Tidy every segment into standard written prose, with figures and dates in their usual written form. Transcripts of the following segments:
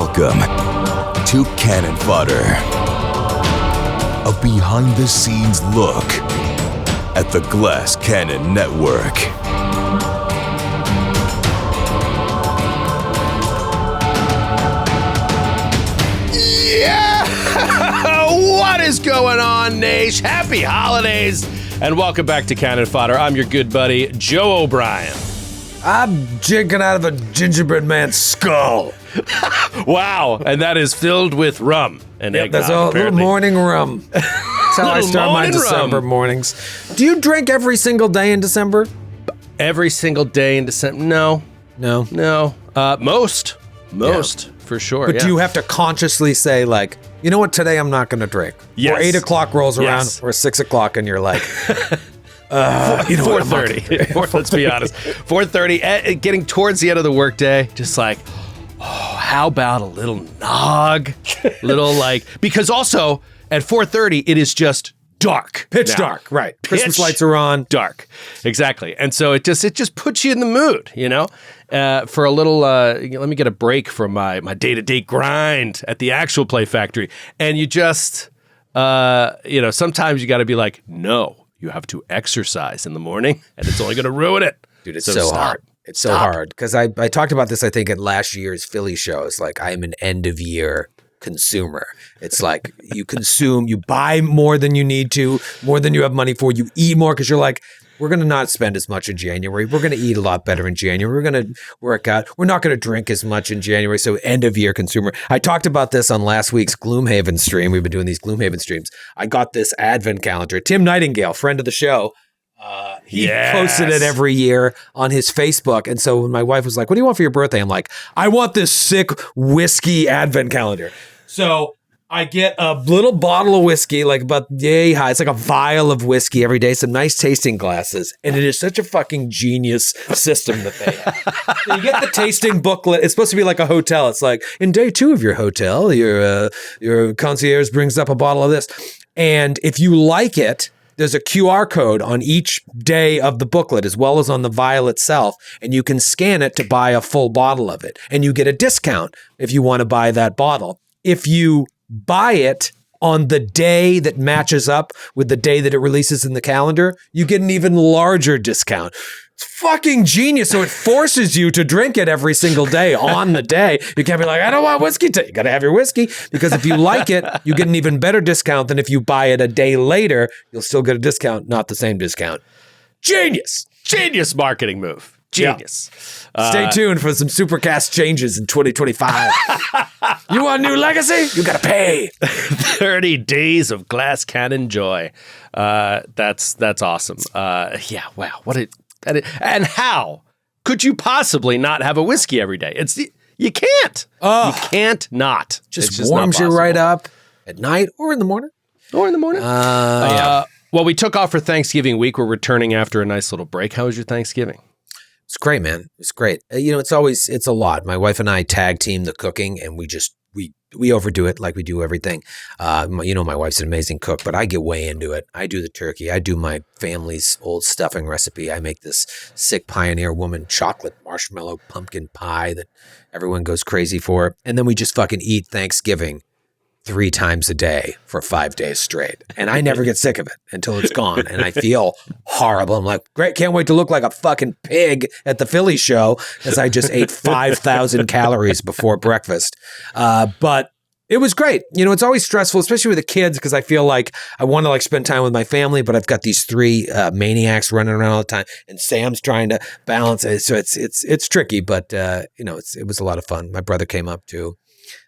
Welcome to Cannon Fodder, a behind-the-scenes look at the Glass Cannon Network. Yeah! What is going on, Naish? Happy holidays, and welcome back to Cannon Fodder. I'm your good buddy, Joe O'Brien. I'm drinking out of a gingerbread man's skull. Wow, and that is filled with rum and eggnog, That's a little morning rum. That's how I start my December mornings. Do you drink every single day in December? Every single day in December? No. Most, for sure. But do you have to consciously say, like, you know what, today I'm not going to drink? Yes. Or 8 o'clock rolls around, Yes. or 6 o'clock, and you're like... you know 4:30. Let's be honest. 4:30, getting towards the end of the workday, just like, oh, how about a little nog? Because also at 4:30 it is just dark. Pitch dark, right. Christmas lights are on. Dark. Exactly. And so it just puts you in the mood, you know? For a little, let me get a break from my day-to-day grind at the actual Play Factory. And you just, sometimes you got to be like, no. You have to exercise in the morning, and it's only going to ruin it. Dude, it's so hard. It's so hard. Because I talked about this, I think, at last year's Philly show. It's like, I'm an end-of-year consumer. It's like, you consume, you buy more than you need to, more than you have money for. You eat more because you're like, we're going to not spend as much in January. We're going to eat a lot better in January. We're going to work out. We're not going to drink as much in January. So end of year consumer. I talked about this on last week's Gloomhaven stream. We've been doing these Gloomhaven streams. I got this advent calendar. Tim Nightingale, friend of the show, he posted it every year on his Facebook. And so when my wife was like, what do you want for your birthday? I'm like, I want this sick whiskey advent calendar. So I get a little bottle of whiskey, like about yay high. It's like a vial of whiskey every day, some nice tasting glasses. And it is such a fucking genius system that they have. So you get the tasting booklet. It's supposed to be like a hotel. It's like, in day 2 of your hotel, your concierge brings up a bottle of this. And if you like it, there's a QR code on each day of the booklet as well as on the vial itself. And you can scan it to buy a full bottle of it. And you get a discount if you want to buy that bottle. If you buy it on the day that matches up with the day that it releases in the calendar, you get an even larger discount. It's fucking genius. So it forces you to drink it every single day on the day. You can't be like, I don't want whiskey today. You got to have your whiskey, because if you like it, you get an even better discount than if you buy it a day later. You'll still get a discount, not the same discount. Genius. Genius marketing move. Genius. Yeah. Stay tuned for some Supercast changes in 2025. You want a new legacy? You got to pay. 30 days of Glass Cannon joy. That's awesome. Yeah, wow. And how could you possibly not have a whiskey every day? You can't. You can't not. Just warms you right up at night or in the morning. Yeah. Well, we took off for Thanksgiving week. We're returning after a nice little break. How was your Thanksgiving? It's great, man. It's great. It's a lot. My wife and I tag team the cooking, and we overdo it like we do everything. My wife's an amazing cook, but I get way into it. I do the turkey. I do my family's old stuffing recipe. I make this sick Pioneer Woman chocolate marshmallow pumpkin pie that everyone goes crazy for. And then we just fucking eat Thanksgiving 3 times a day for 5 days straight. And I never get sick of it until it's gone. And I feel horrible. I'm like, great, can't wait to look like a fucking pig at the Philly show as I just ate 5,000 calories before breakfast. But it was great. It's always stressful, especially with the kids, because I feel like I want to spend time with my family, but I've got these 3 maniacs running around all the time, and Sam's trying to balance it. So it's tricky, but it was a lot of fun. My brother came up too.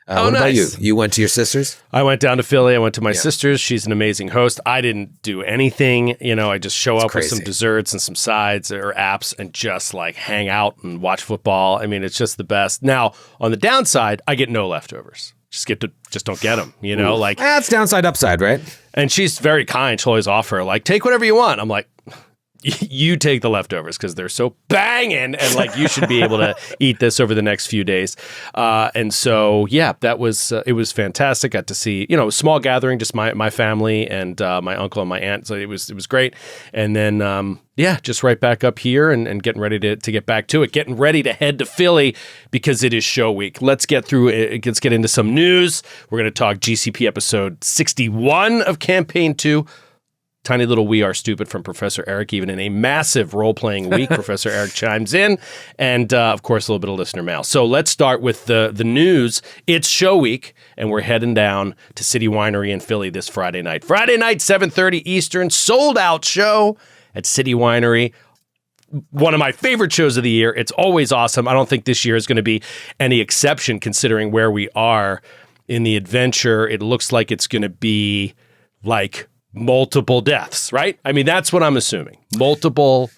What about you? You went to your sister's? I went down to Philly. I went to my sister's. She's an amazing host. I didn't do anything. I just show up with some desserts and some sides or apps and just hang out and watch football. I mean, it's just the best. Now, on the downside, I get no leftovers. Just don't get them, That's downside upside, right? And she's very kind. She'll always offer, take whatever you want. I'm like, you take the leftovers because they're so banging, and like you should be able to eat this over the next few days. And so, yeah, that was it was fantastic. Got to see, a small gathering, just my family and my uncle and my aunt. So it was great. And then, just right back up here and getting ready to get back to it, getting ready to head to Philly because it is show week. Let's get through it. Let's get into some news. We're going to talk GCP episode 61 of Campaign 2. Tiny little We Are Stupid from Professor Eric, even in a massive role-playing week. Professor Eric chimes in, and of course, a little bit of listener mail. So let's start with the news. It's show week, and we're heading down to City Winery in Philly this Friday night. Friday night, 7:30 Eastern, sold-out show at City Winery. One of my favorite shows of the year. It's always awesome. I don't think this year is going to be any exception, considering where we are in the adventure. It looks like it's going to be like multiple deaths, right? I mean, that's what I'm assuming. Multiple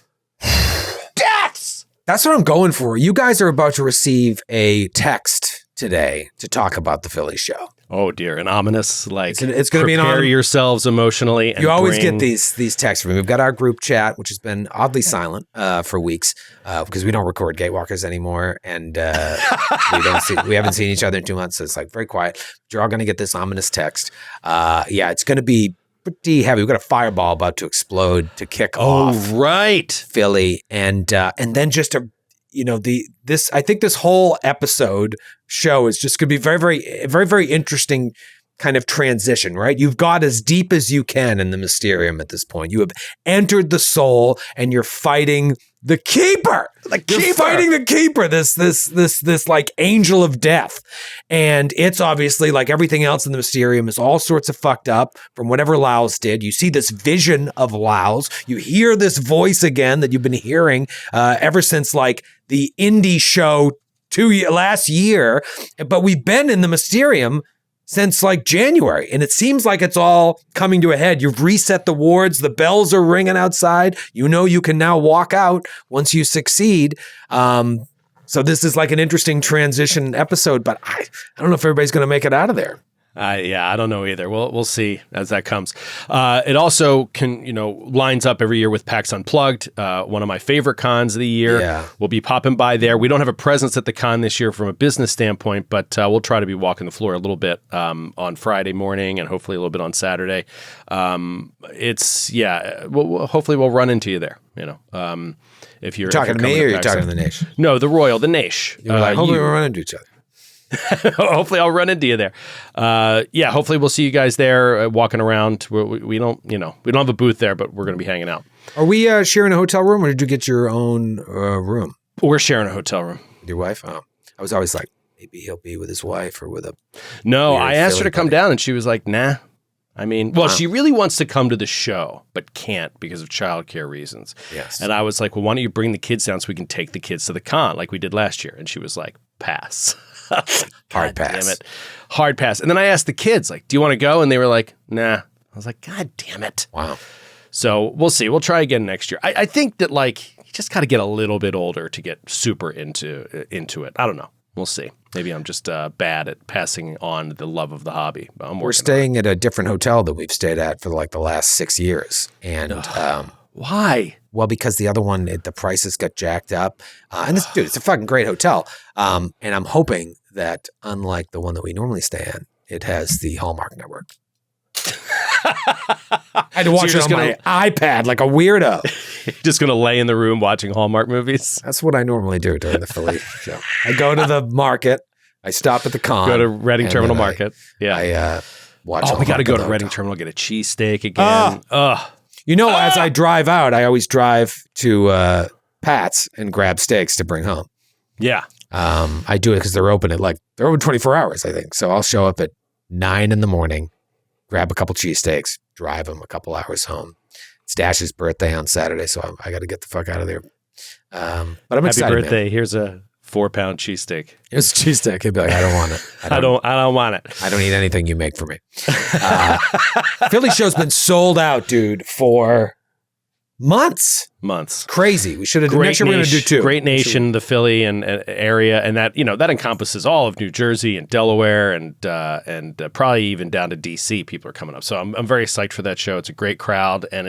deaths! That's what I'm going for. You guys are about to receive a text today to talk about the Philly show. Oh dear, an ominous, like, it's going to be an prepare yourselves emotionally. And you always get these texts from me. We've got our group chat, which has been oddly silent for weeks because we don't record Gatewalkers anymore, and we haven't seen each other in 2 months, so it's like very quiet. But you're all going to get this ominous text. It's going to be pretty heavy. We've got a fireball about to explode to kick off. Right, Philly, and then just I think this whole episode show is just going to be very, very, very, very interesting kind of transition, right? You've got as deep as you can in the Mysterium at this point. You have entered the soul, and you're fighting the Keeper. You're fighting the Keeper, this like angel of death. And it's obviously, like everything else in the Mysterium, is all sorts of fucked up from whatever Laus did. You see this vision of Laus. You hear this voice again that you've been hearing ever since like the indie show last year. But we've been in the Mysterium since like January, and it seems like it's all coming to a head. You've reset the wards, the bells are ringing outside. You can now walk out once you succeed. So this is like an interesting transition episode, but I don't know if everybody's going to make it out of there. I don't know either. We'll see as that comes. It also lines up every year with PAX Unplugged, one of my favorite cons of the year. Yeah. We'll be popping by there. We don't have a presence at the con this year from a business standpoint, but we'll try to be walking the floor a little bit on Friday morning and hopefully a little bit on Saturday. Hopefully we'll run into you there. If you're talking to me or you're talking to the Naish? No, the Naish. Hopefully we'll run into each other. Hopefully I'll run into you there. Hopefully we'll see you guys there walking around. We don't have a booth there, but we're going to be hanging out. Are we sharing a hotel room, or did you get your own room? We're sharing a hotel room. With your wife? Oh, I was always like, maybe he'll be with his wife or with a. No, I asked her to come down, and she was like, nah. I mean, she really wants to come to the show, but can't because of childcare reasons. Yes. And I was like, well, why don't you bring the kids down so we can take the kids to the con like we did last year? And she was like, pass. Hard pass. Damn it. Hard pass. And then I asked the kids, like, do you want to go? And they were like, nah. I was like, God damn it. Wow. So we'll see. We'll try again next year. I think that, like, you just got to get a little bit older to get super into it. I don't know. We'll see. Maybe I'm just bad at passing on the love of the hobby. We're staying at a different hotel that we've stayed at for like the last 6 years. And why? Well, because the other one, the prices got jacked up. And it's a fucking great hotel. And I'm hoping that unlike the one that we normally stay in, it has the Hallmark network. I had to watch it on my iPad like a weirdo. You're just going to lay in the room watching Hallmark movies? That's what I normally do during the Philly show. I go to the market. I stop at the con. Go to Reading Terminal Market. I watch. Oh, we got to go to Reading Terminal, get a cheesesteak again. As I drive out, I always drive to Pat's and grab steaks to bring home. Yeah. I do it because they're open 24 hours, I think. So I'll show up at 9 a.m, grab a couple cheesesteaks, drive them a couple hours home. It's Dash's birthday on Saturday, so I got to get the fuck out of there. But I'm excited. Happy birthday. Man. Here's a 4-pound cheesesteak. Here's a cheesesteak. He'd be like, I don't want it. I don't want it. I don't eat anything you make for me. Philly show's been sold out, dude, for months. months. Crazy. We should have. Next year we're going to do 2. Great Nation, the Philly and area, and that that encompasses all of New Jersey and Delaware and probably even down to DC. People are coming up, so I'm very psyched for that show. It's a great crowd, and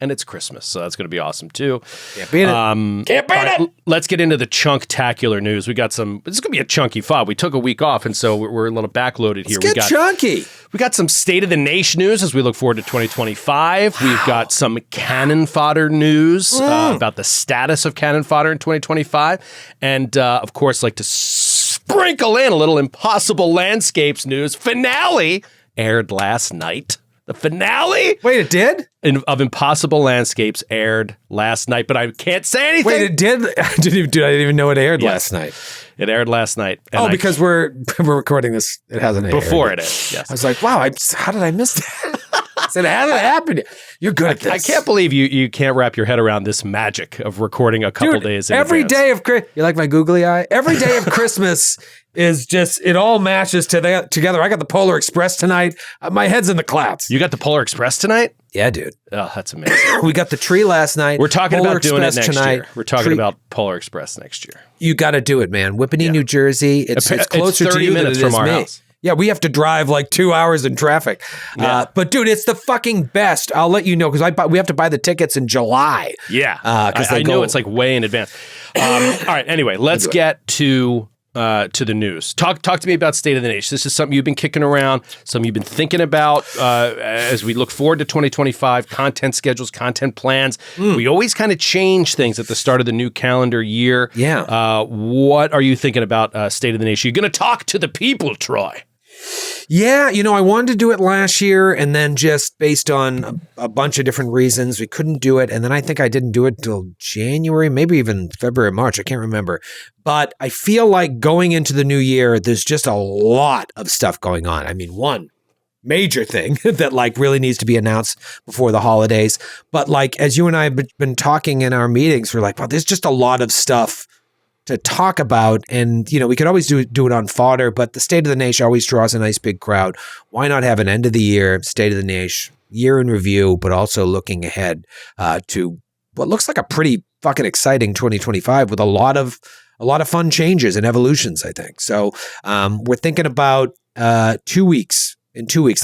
and it's Christmas, so that's going to be awesome too. Can't beat it. Can't beat it. Let's get into the chunk-tacular news. We got some. This is going to be a chunky FOD. We took a week off, and so we're a little backloaded here. Let's get chunky. We got some State of the Nation news as we look forward to 2025. Wow. We've got some Cannon Fodder news about the status of Cannon Fodder in 2025. And, of course, like to sprinkle in a little Impossible Landscapes news. Finale aired last night. The finale? Wait, it did? Of Impossible Landscapes aired last night, but I can't say anything. Wait, it did? I didn't even know it aired last night. It aired last night. And because we're recording this, it hasn't aired. Before it aired, yes. I was like, wow, how did I miss that? I said, how did it happen? You're good at this. I can't believe you can't wrap your head around this magic of recording a couple days in every advance. Day of Christmas. You like my googly eye? Every day of Christmas is just, it all matches together. I got the Polar Express tonight. My head's in the clouds. You got the Polar Express tonight? Yeah, dude. Oh, that's amazing. We got the tree last night. We're talking Polar about doing Express it next tonight. year. We're talking about Polar Express next year. You got to do it, man. Whippany, New Jersy. It's closer to you than it is our me. House. Yeah, we have to drive like 2 hours in traffic. Yeah. But dude, it's the fucking best. I'll let you know because we have to buy the tickets in July. Yeah, I know it's like way in advance. All right. Anyway, let's get to the news. Talk to me about State of the Nation. This is something you've been kicking around, something you've been thinking about as we look forward to 2025, content schedules, content plans. We always kind of change things at the start of the new calendar year. Yeah. What are you thinking about State of the Nation? You're going to talk to the people, Troy. Yeah, I wanted to do it last year, and then just based on a bunch of different reasons, we couldn't do it. And then I think I didn't do it till January, maybe even February, March. I can't remember. But I feel like going into the new year, there's just a lot of stuff going on. I mean, one major thing that like really needs to be announced before the holidays. But like, as you and I have been talking in our meetings, we're like, well, there's just a lot of stuff to talk about. And, we could always do it on fodder, but the State of the Nation always draws a nice big crowd. Why not have an end of the year State of the Nation year in review, but also looking ahead to what looks like a pretty fucking exciting 2025 with a lot of fun changes and evolutions, I think. So we're thinking about 2 weeks,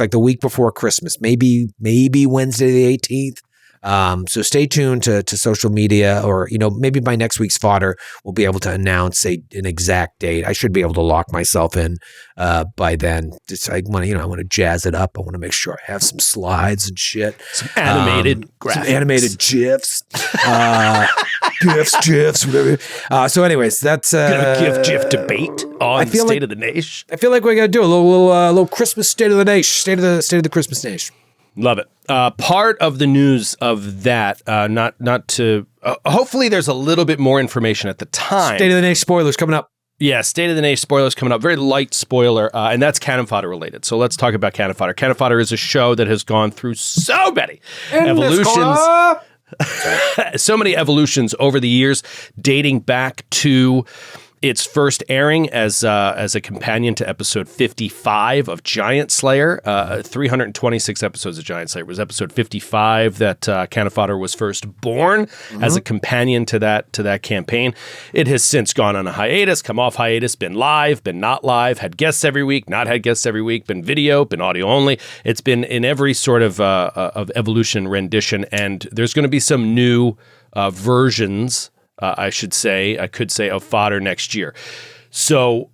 like the week before Christmas, maybe Wednesday the 18th. So stay tuned to social media, or maybe by next week's fodder we'll be able to announce an exact date. I should be able to lock myself in by then. I want to jazz it up. I want to make sure I have some slides and shit, some animated graphics, some animated gifs, gifs, whatever. So, anyways, that's GIF debate on State of the Nation. I feel like we got to do a little Christmas State of the Nation, state of the Christmas Nation. Love it. Part of the news of that, not to. Hopefully, there's a little bit more information at the time. State of the Nation spoilers coming up. Yeah, State of the Nation spoilers coming up. Very light spoiler, and that's Cannon Fodder related. So let's talk about Cannon Fodder. Cannon Fodder is a show that has gone through so many evolutions. So many evolutions over the years, dating back to its first airing as a companion to episode 55 of Giant Slayer. 326 episodes of Giant Slayer. It was episode 55 that Cannon Fodder was first born as a companion to that campaign. It has since gone on a hiatus, come off hiatus, been live, been not live, had guests every week, not had guests every week, been video, been audio only. It's been in every sort of evolution rendition, and there's going to be some new versions, I could say, of fodder next year. So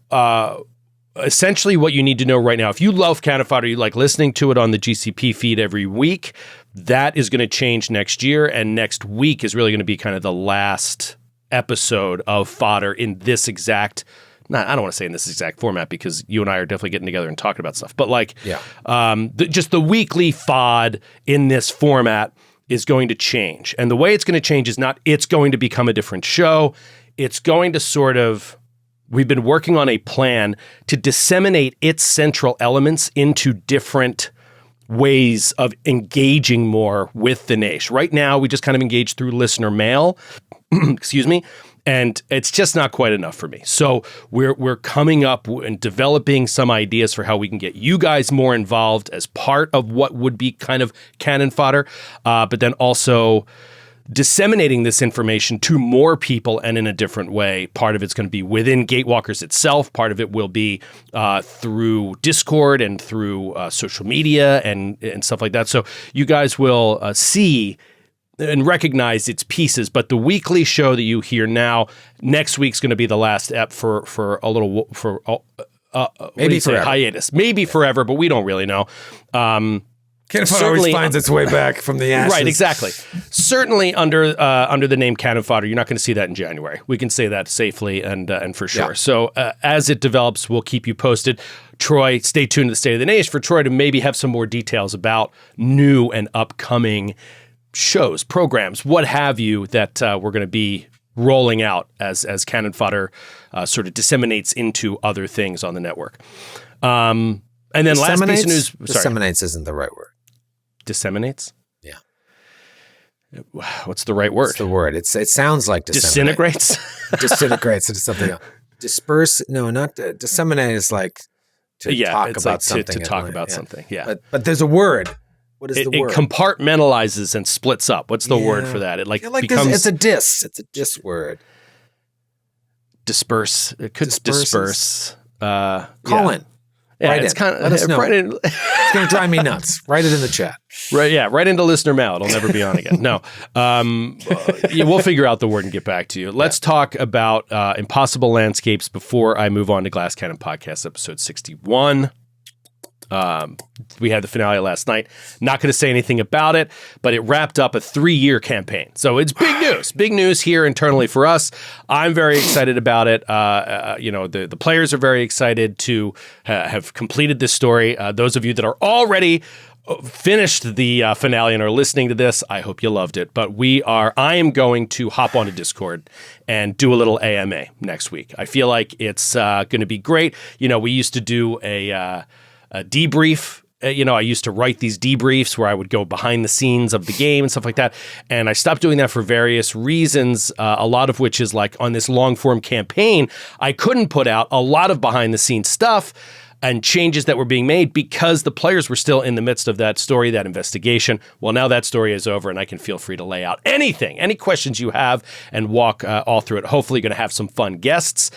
essentially what you need to know right now, if you love Cannon Fodder, you like listening to it on the GCP feed every week, that is going to change next year. And next week is really going to be kind of the last episode of fodder in this exact, I don't want to say in this exact format because you and I are definitely getting together and talking about stuff, but like just the weekly FOD in this format is going to change. And the way it's going to change is not it's going to become a different show. It's going to we've been working on a plan to disseminate its central elements into different ways of engaging more with the Naish. Right now, we just kind of engage through listener mail, excuse me, and it's just not quite enough for me. So we're coming up and developing some ideas for how we can get you guys more involved as part of what would be kind of Cannon Fodder, but then also disseminating this information to more people and in a different way. Part of it's going to be within Gatewalkers itself. Part of it will be through Discord and through social media and stuff like that. So you guys will see and recognize its pieces. But the weekly show that you hear now, next week's going to be the last ep for a little maybe forever. Hiatus, maybe forever, but we don't really know. Cannon Fodder always finds its way back from the ashes. Right, exactly. Certainly under the name Cannon Fodder, you're not going to see that in January. We can say that safely and for sure. Yeah. So as it develops, we'll keep you posted. Troy, stay tuned to the State of the Naish for Troy to maybe have some more details about new and upcoming shows, programs, what have you, that we're going to be rolling out as Cannon Fodder sort of disseminates into other things on the network. And then last piece of news. Disseminates isn't the right word. Disseminates? Yeah. What's the right word? What's the word? It sounds like disseminate. Disintegrates? Disintegrates into something else. Disperse? No, not disseminate is like to talk about something. To talk about something, yeah. But there's a word. What is the word? It compartmentalizes and splits up. What's the word for that? It becomes... It's a dis. It's a dis word. Disperse. It could disperse. Call in. Yeah, it's kind of. Let us know. It's going to drive me nuts. Write it in the chat. Right, yeah, right into listener mail. It'll never be on again. No, we'll figure out the word and get back to you. Let's talk about Impossible Landscapes before I move on to Glass Cannon Podcast episode 61. We had the finale last night. Not going to say anything about it, but it wrapped up a 3-year campaign. So it's big news here internally for us. I'm very excited about it. The players are very excited to have completed this story. Those of you that are already finished the finale and are listening to this, I hope you loved it. But I am going to hop onto Discord and do a little AMA next week. I feel like it's going to be great. We used to do a debrief. I used to write these debriefs where I would go behind the scenes of the game and stuff like that. And I stopped doing that for various reasons, a lot of which is like on this long form campaign, I couldn't put out a lot of behind the scenes stuff and changes that were being made because the players were still in the midst of that story, that investigation. Well, now that story is over and I can feel free to lay out any questions you have and walk all through it. Hopefully going to have some fun guests.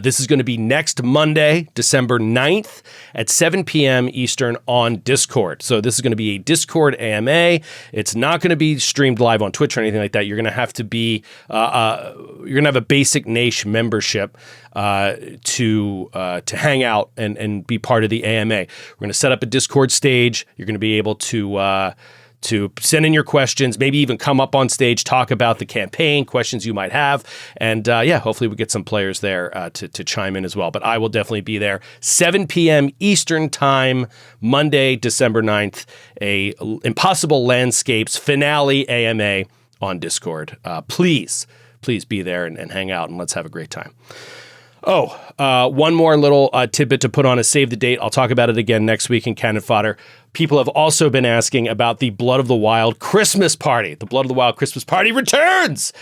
This is going to be next Monday, December 9th at 7 p.m. Eastern on Discord. So this is going to be a Discord AMA. It's not going to be streamed live on Twitch or anything like that. You're going to have to be, you're going to have a basic Naish membership to hang out and be part of the AMA. We're going to set up a Discord stage. You're going to be able to send in your questions, maybe even come up on stage, talk about the campaign, questions you might have. And hopefully we get some players there to chime in as well. But I will definitely be there. 7 p.m. Eastern time, Monday, December 9th, a Impossible Landscapes finale AMA on Discord. Please be there and hang out and let's have a great time. One more little tidbit to put on a save the date. I'll talk about it again next week in Cannon Fodder. People have also been asking about the Blood of the Wild Christmas Party. The Blood of the Wild Christmas Party returns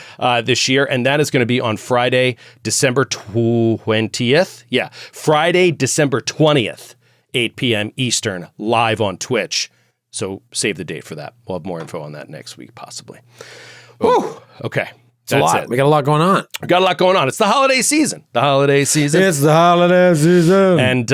this year, and that is going to be on Friday, December 20th. Yeah, Friday, December 20th, 8 p.m. Eastern, live on Twitch. So save the date for that. We'll have more info on that next week, possibly. Whew. Okay. It's a lot. We got a lot going on. It's the holiday season. It's the holiday season. And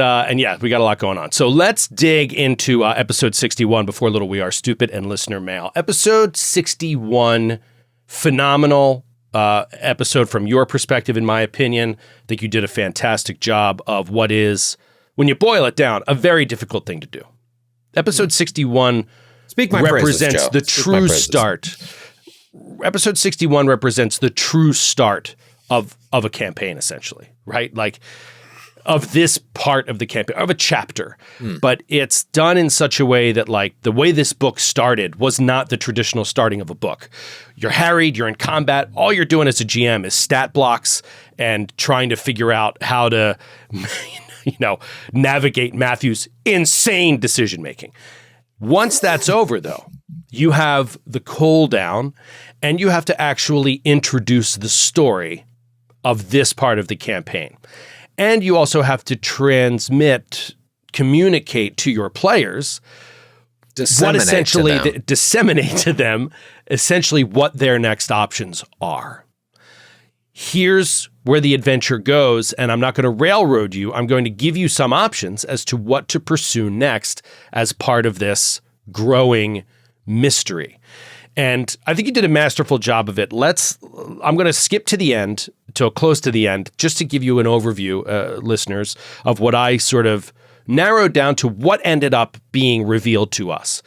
we got a lot going on. So let's dig into episode 61 before Little We Are Stupid and listener mail. Episode 61, phenomenal episode from your perspective, in my opinion. I think you did a fantastic job of what is, when you boil it down, a very difficult thing to do. Episode 61 represents the true start. Episode 61 represents the true start of a campaign, essentially, right? Like, of this part of the campaign, of a chapter. But it's done in such a way that, like, the way this book started was not the traditional starting of a book. You're harried, you're in combat. All you're doing as a GM is stat blocks and trying to figure out how to, navigate Matthew's insane decision-making. Once that's over, though, you have the cool down and you have to actually introduce the story of this part of the campaign. And you also have to communicate to your players disseminate to them essentially what their next options are. Here's where the adventure goes, and I'm not going to railroad you. I'm going to give you some options as to what to pursue next as part of this growing mystery. And I think you did a masterful job of it. I'm going to skip to the end, till close to the end, just to give you an overview, listeners, of what I sort of narrowed down to what ended up being revealed to us.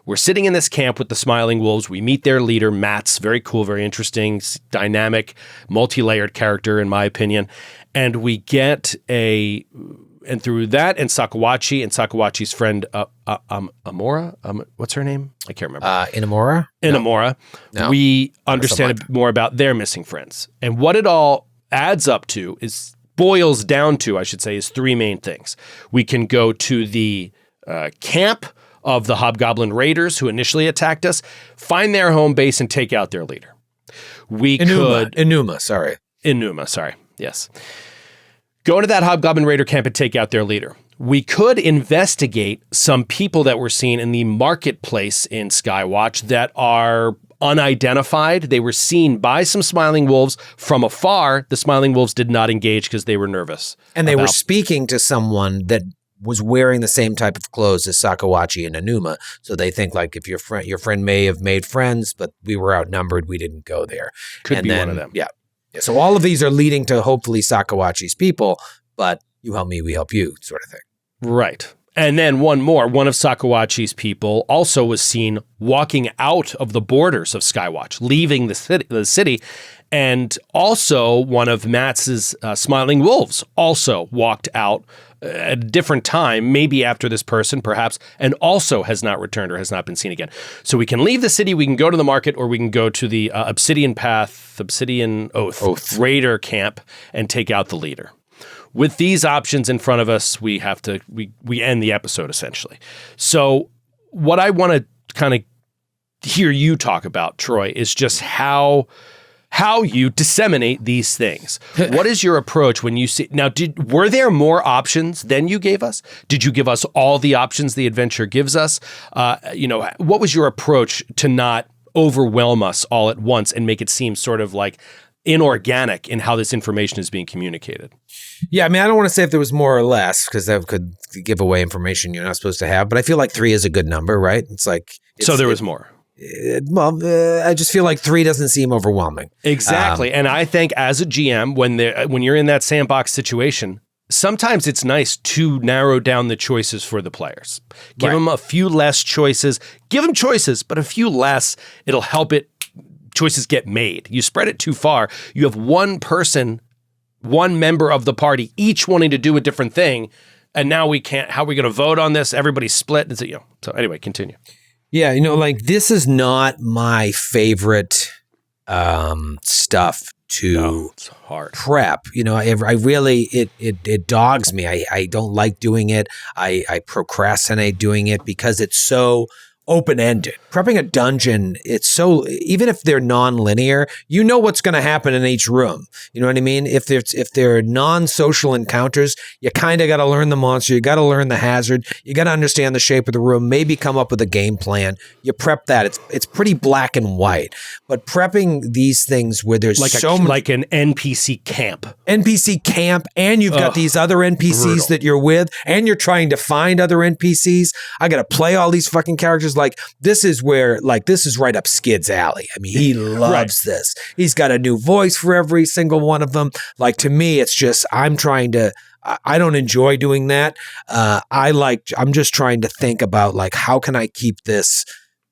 We're sitting in this camp with the Smiling Wolves. We meet their leader, Mats. Very cool, very interesting, dynamic, multi-layered character, in my opinion. And we get and through that and Sakawachi's friend, Amora, what's her name? I can't remember. Inamura? Inamura. No. We understand a bit more about their missing friends. And what it all boils down to, I should say, is three main things. We can go to the camp of the Hobgoblin Raiders who initially attacked us, find their home base and take out their leader. Enuma, sorry. Yes. Go to that Hobgoblin Raider camp and take out their leader. We could investigate some people that were seen in the marketplace in Skywatch that are unidentified. They were seen by some Smiling Wolves from afar. The Smiling Wolves did not engage because they were nervous. And they were speaking to someone that was wearing the same type of clothes as Sakawachi and Enuma. So they think like if your friend may have made friends, but we were outnumbered, we didn't go there. Could be one of them. Yeah. So all of these are leading to hopefully Sakawachi's people, but you help me, we help you sort of thing. Right. And then one of Sakawachi's people also was seen walking out of the borders of Skywatch, leaving the city. And also one of Mats's Smiling Wolves also walked out at a different time, maybe after this person, perhaps, and also has not returned or has not been seen again. So we can leave the city, we can go to the market, or we can go to the Obsidian Oath Raider camp and take out the leader. With these options in front of us, we end the episode essentially. So what I want to kind of hear you talk about, Troy, is just how you disseminate these things. What is your approach when you see... Now, were there more options than you gave us? Did you give us all the options the adventure gives us? What was your approach to not overwhelm us all at once and make it seem sort of like inorganic in how this information is being communicated? Yeah, I mean, I don't want to say if there was more or less because that could give away information you're not supposed to have, but I feel like 3 is a good number, right? So there was more. I just feel like 3 doesn't seem overwhelming. Exactly. And I think as a GM, when you're in that sandbox situation, sometimes it's nice to narrow down the choices for the players. Give them a few less choices. Give them choices, but a few less. It'll help choices get made. You spread it too far. You have one person, one member of the party, each wanting to do a different thing. And now we can't, how are we going to vote on this? Everybody's split. And so anyway, continue. Yeah, this is not my favorite stuff to it's hard. Prep. I really, it dogs me. I don't like doing it. I procrastinate doing it because it's so open-ended. Prepping a dungeon, it's so, even if they're non-linear, you know what's going to happen in each room. You know what I mean? If they're non-social encounters, you kind of got to learn the monster, you got to learn the hazard, you got to understand the shape of the room, maybe come up with a game plan. You prep that. It's pretty black and white. But prepping these things where there's like an NPC camp, and you've got these other NPCs brutal. That you're with, and you're trying to find other NPCs. I got to play all these fucking characters. Like this is right up Skid's alley. I mean, he loves this. He's got a new voice for every single one of them. Like to me, it's just, I don't enjoy doing that. I'm just trying to think about like, how can I keep this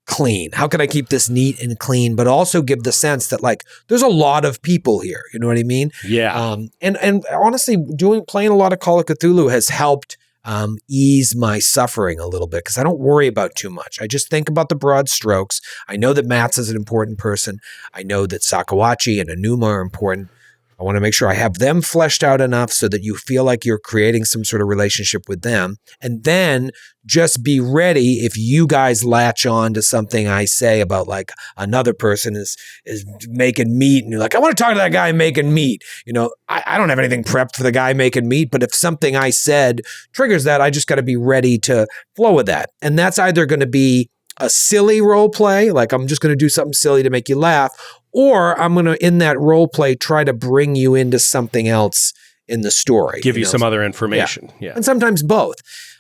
clean? How can I keep this neat and clean, but also give the sense that like, there's a lot of people here. You know what I mean? Yeah. And honestly, playing a lot of Call of Cthulhu has helped ease my suffering a little bit because I don't worry about too much. I just think about the broad strokes. I know that Mats is an important person. I know that Sakawachi and Enuma are important. I want to make sure I have them fleshed out enough so that you feel like you're creating some sort of relationship with them. And then just be ready if you guys latch on to something I say about like another person is making meat and you're like, I want to talk to that guy making meat. You know, I don't have anything prepped for the guy making meat, but if something I said triggers that, I just got to be ready to flow with that. And that's either going to be a silly role play, like I'm just going to do something silly to make you laugh, or I'm going to, in that role play, try to bring you into something else in the story. Give you some other information. Yeah. And sometimes both.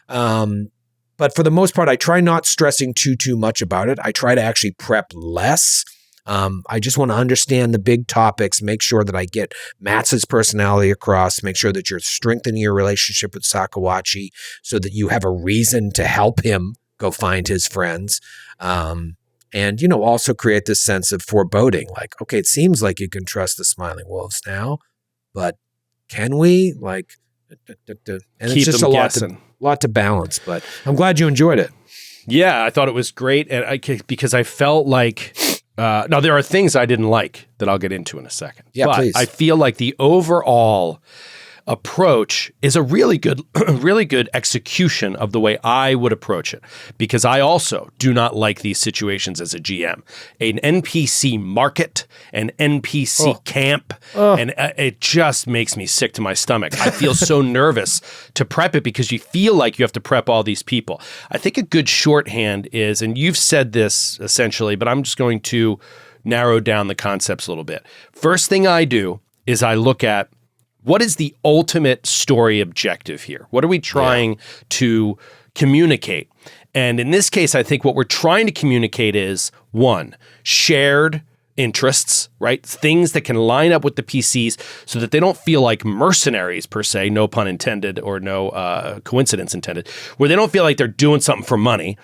But for the most part, I try not stressing too much about it. I try to actually prep less. I just want to understand the big topics, make sure that I get Matt's personality across, make sure that you're strengthening your relationship with Sakawachi so that you have a reason to help him go find his friends. And, you know, also create this sense of foreboding. Like, okay, it seems like you can trust the Smiling Wolves now, but can we? Like, and it's just a lot to balance, but I'm glad you enjoyed it. Yeah, I thought it was great. And because I felt like, now there are things I didn't like that I'll get into in a second. Yeah, but please. I feel like the overall approach is a really good execution of the way I would approach it, because I also do not like these situations as a GM. An NPC market, an NPC camp, and it just makes me sick to my stomach. I feel so nervous to prep it because you feel like you have to prep all these people. I think a good shorthand is, and you've said this essentially, but I'm just going to narrow down the concepts a little bit. First thing I do is I look at, what is the ultimate story objective here? What are we trying to communicate? And in this case, I think what we're trying to communicate is, one, shared interests, right? Things that can line up with the PCs so that they don't feel like mercenaries per se, no pun intended or no coincidence intended, where they don't feel like they're doing something for money,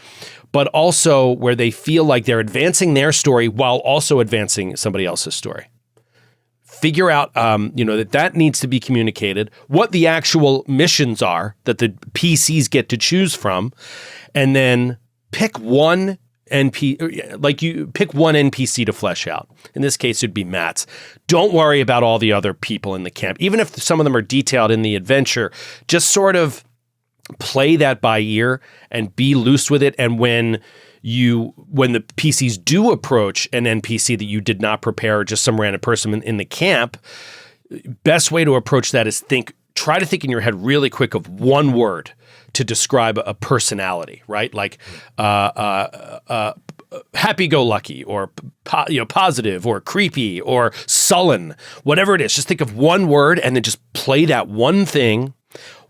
but also where they feel like they're advancing their story while also advancing somebody else's story. Figure out, that needs to be communicated, what the actual missions are that the PCs get to choose from, and then pick one NPC to flesh out. In this case, it'd be Matt's. Don't worry about all the other people in the camp. Even if some of them are detailed in the adventure, just sort of play that by ear and be loose with it. And when the PCs do approach an NPC that you did not prepare, or just some random person in the camp, best way to approach that is try to think in your head really quick of one word to describe a personality, right? Like happy-go-lucky, or positive, or creepy, or sullen, whatever it is. Just think of one word and then just play that one thing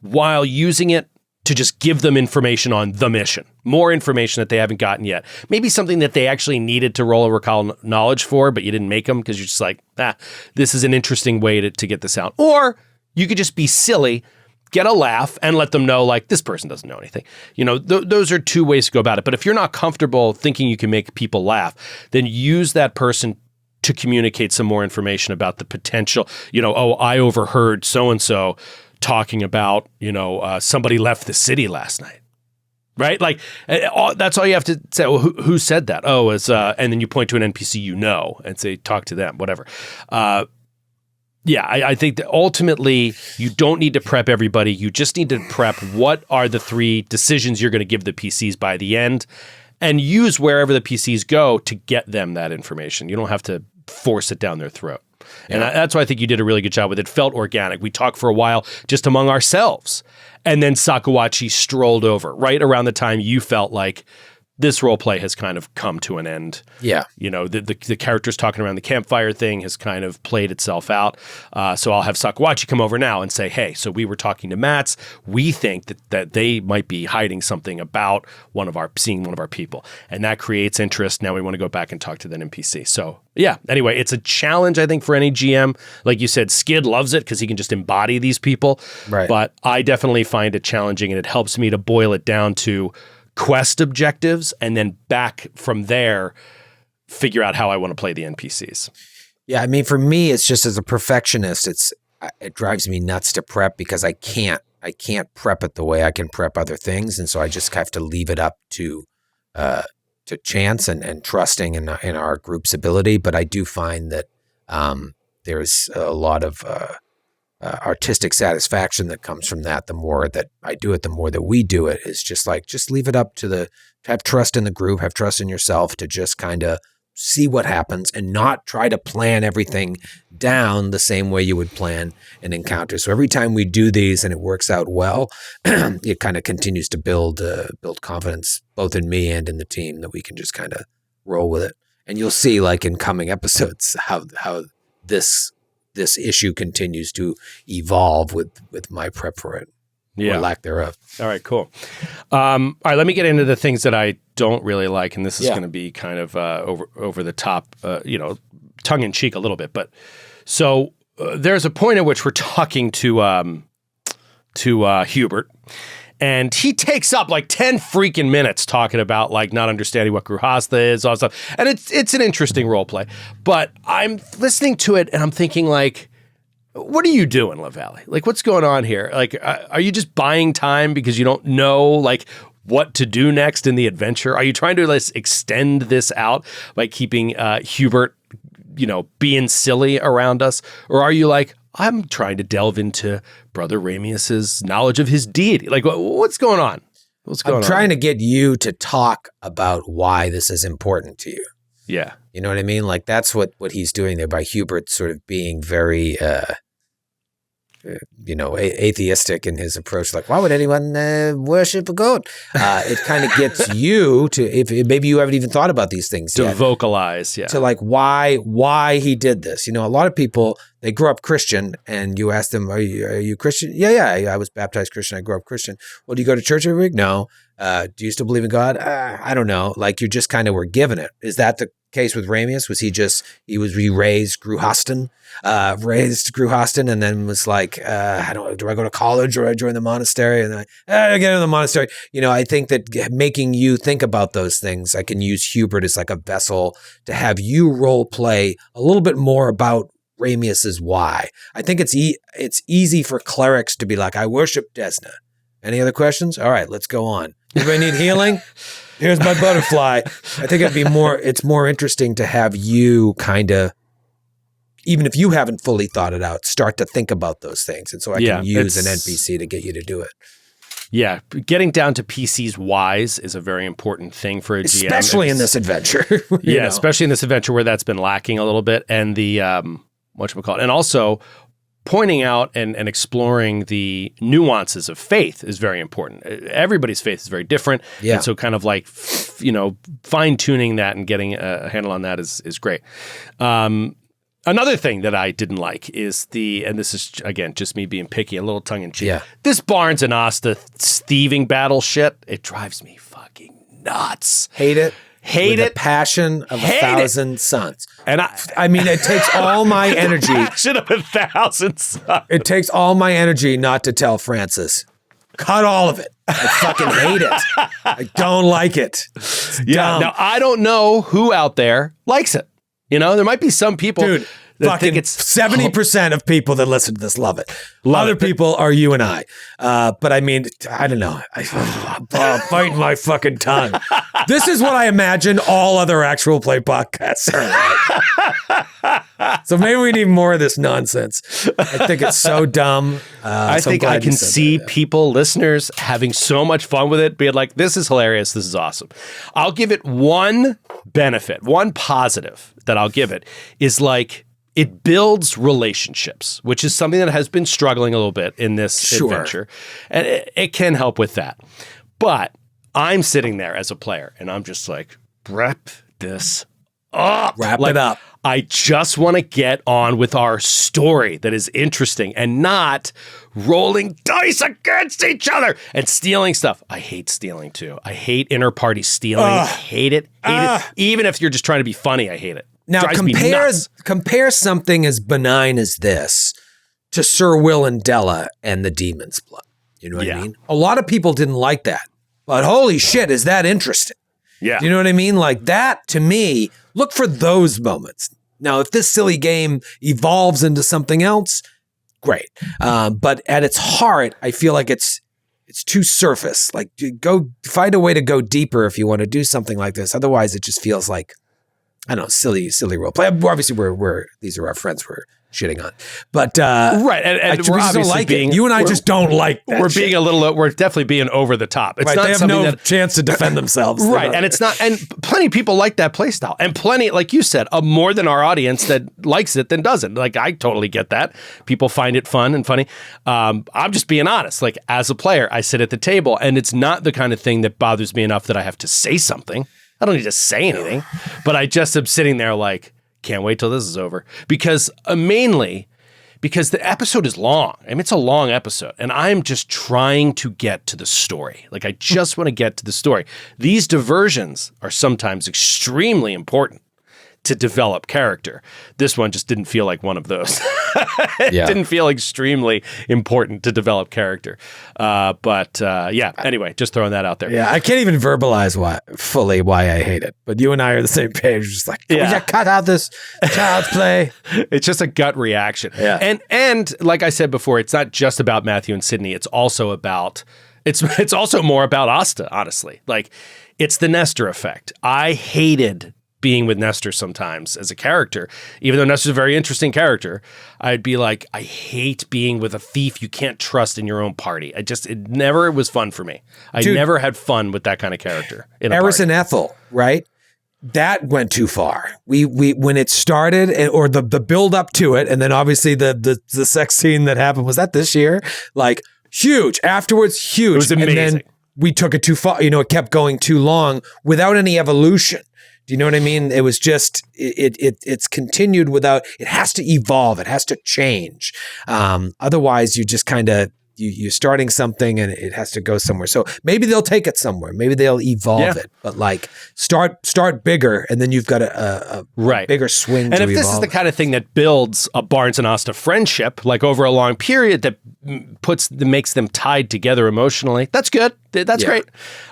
while using it to just give them information on the mission, more information that they haven't gotten yet. Maybe something that they actually needed to roll a recall knowledge for, but you didn't make them because you're just like, this is an interesting way to get this out. Or you could just be silly, get a laugh, and let them know, like, this person doesn't know anything. Those are two ways to go about it. But if you're not comfortable thinking you can make people laugh, then use that person to communicate some more information about the potential. I overheard so-and-so talking about, somebody left the city last night, right? Like, that's all you have to say. Well, who said that? Oh, it's, and then you point to an NPC, and say, talk to them, whatever. I think that ultimately you don't need to prep everybody. You just need to prep what are the 3 decisions you're going to give the PCs by the end, and use wherever the PCs go to get them that information. You don't have to force it down their throat. And that's why I think you did a really good job with it. It felt organic. We talked for a while just among ourselves. And then Sakawachi strolled over right around the time you felt like this role play has kind of come to an end. Yeah. The characters talking around the campfire thing has kind of played itself out. So I'll have Sakawachi come over now and say, hey, so we were talking to Matt's. We think that they might be hiding something about seeing one of our people. And that creates interest. Now we want to go back and talk to that NPC. So yeah, anyway, it's a challenge, I think, for any GM. Like you said, Skid loves it because he can just embody these people. Right. But I definitely find it challenging, and it helps me to boil it down to quest objectives, and then back from there, figure out how I want to play the NPCs. Yeah, I mean, for me, it's just as a perfectionist, it drives me nuts to prep because I can't prep it the way I can prep other things, and so I just have to leave it up to chance and trusting in our group's ability. But I do find that there's a lot of artistic satisfaction that comes from that. The more that I do it, the more that we do it. Is just leave it up to have trust in the group, have trust in yourself to just kind of see what happens and not try to plan everything down the same way you would plan an encounter. So every time we do these and it works out well, it kind of continues to build confidence both in me and in the team that we can just kind of roll with it. And you'll see, like in coming episodes, how this issue continues to evolve with my prep for it, or lack thereof. All right, cool. All right, let me get into the things that I don't really like, and this is going to be kind of over the top, tongue in cheek a little bit. But so there's a point at which we're talking to Hubert. And he takes up like 10 freaking minutes talking about like not understanding what Gruhastha is, all that stuff. And it's an interesting role play. But I'm listening to it and I'm thinking like, what are you doing, Lavallee? Like, what's going on here? Like, are you just buying time because you don't know like what to do next in the adventure? Are you trying to extend this out by keeping Hubert, being silly around us? Or are you like, I'm trying to delve into Brother Ramius's knowledge of his deity. Like, what's going on? I'm trying to get you to talk about why this is important to you. Yeah. You know what I mean? Like, that's what he's doing there by Hubert sort of being very, atheistic in his approach. Like, why would anyone worship a goat? It kind of gets you to, if maybe you haven't even thought about these things to yet. Vocalize, yeah. To like why he did this. A lot of people, they grew up Christian and you ask them, are you Christian? Yeah, I was baptized Christian. I grew up Christian. Well, do you go to church every week? No. Do you still believe in God? I don't know. Like, you just kind of were given it. Is that the case with Ramius? Was he raised Gruhastan, and then was like, do I go to college or I join the monastery? And I get in the monastery. I think that making you think about those things, I can use Hubert as like a vessel to have you role play a little bit more about Ramius's why. I think it's easy for clerics to be like, I worship Desna. Any other questions? All right, let's go on. Anybody need healing? Here's my butterfly. I think it's more interesting to have you kind of, even if you haven't fully thought it out, start to think about those things. And so I can use an NPC to get you to do it. Yeah, getting down to PC's whys is a very important thing for a GM. Especially in this adventure. Especially in this adventure where that's been lacking a little bit. And the, whatchamacallit, and also pointing out and exploring the nuances of faith is very important. Everybody's faith is very different. Yeah. And so kind of like, fine-tuning that and getting a handle on that is great. Another thing that I didn't like is and this is, again, just me being picky, a little tongue-in-cheek. Yeah. This Barnes and Asta thieving battle shit, it drives me fucking nuts. Hate it. Hate with it. The passion of 1,000 suns. And I mean, it takes all my energy. Passion of 1,000 suns. It takes all my energy not to tell Francis. Cut all of it. I fucking hate it. I don't like it. It's dumb. Now, I don't know who out there likes it. There might be some people that think it's 70% of people that listen to this love it. Other people are you and I. But I mean, I don't know. I'm biting my fucking tongue. This is what I imagine all other actual play podcasts are like. So maybe we need more of this nonsense. I think it's so dumb. I think I can see people, listeners, having so much fun with it, being like, this is hilarious. This is awesome. I'll give it one benefit, one positive that I'll give it is like, it builds relationships, which is something that has been struggling a little bit in this adventure. And it can help with that. But I'm sitting there as a player and I'm just like, wrap this up. Wrap it up. I just want to get on with our story that is interesting and not rolling dice against each other and stealing stuff. I hate stealing too. I hate inter-party stealing. I hate it. Even if you're just trying to be funny, I hate it. Now compare something as benign as this to Sir Will and Della and the Demon's Blood. You know what I mean? A lot of people didn't like that, but holy shit, is that interesting? Yeah. You know what I mean? Like that, to me, look for those moments. Now, if this silly game evolves into something else, great. But at its heart, I feel like it's too surface. Like, go find a way to go deeper if you want to do something like this. Otherwise, it just feels like I don't know, silly role play. Obviously, these are our friends we're shitting on, but right, and we just don't like it. You and I just don't like that. We're definitely being over the top. It's right, not they have something no chance to defend themselves, right? And it's not, and plenty of people like that play style, and plenty, like you said, more than our audience that likes it than doesn't. Like I totally get that. People find it fun and funny. I'm just being honest. Like as a player, I sit at the table, and it's not the kind of thing that bothers me enough that I have to say something. I don't need to say anything, but I just am sitting there like, can't wait till this is over. Because mainly because the episode is long. I mean, it's a long episode, and I'm just trying to get to the story. Like, I just want to get to the story. These diversions are sometimes extremely important to develop character. This one just didn't feel like one of those. It didn't feel extremely important to develop character. But anyway, just throwing that out there. Yeah, I can't even verbalize why I hate it. But you and I are the same page. Just like, we just cut out this child's play. It's just a gut reaction. Yeah. And like I said before, it's not just about Matthew and Sydney. It's also about it's also more about Asta, honestly. Like, it's the Nestor effect. I hated being with Nestor sometimes as a character, even though Nestor's a very interesting character. I'd be like, I hate being with a thief you can't trust in your own party. It never was fun for me. I never had fun with that kind of character. Eris and Ethel, right? That went too far. We when it started, or the build up to it, and then obviously the sex scene that happened, was that this year? Like, huge. Afterwards, huge. It was amazing. And then we took it too far. You know, it kept going too long without any evolution. Do you know what I mean? It was just, it's continued without, it has to evolve. It has to change. Otherwise you just kind of, you're starting something and it has to go somewhere. So maybe they'll take it somewhere. Maybe they'll evolve it. But like start bigger, and then you've got a bigger swing. And if this is the kind of thing that builds a Barnes and Asta friendship, like over a long period, that makes them tied together emotionally, that's good. That's great.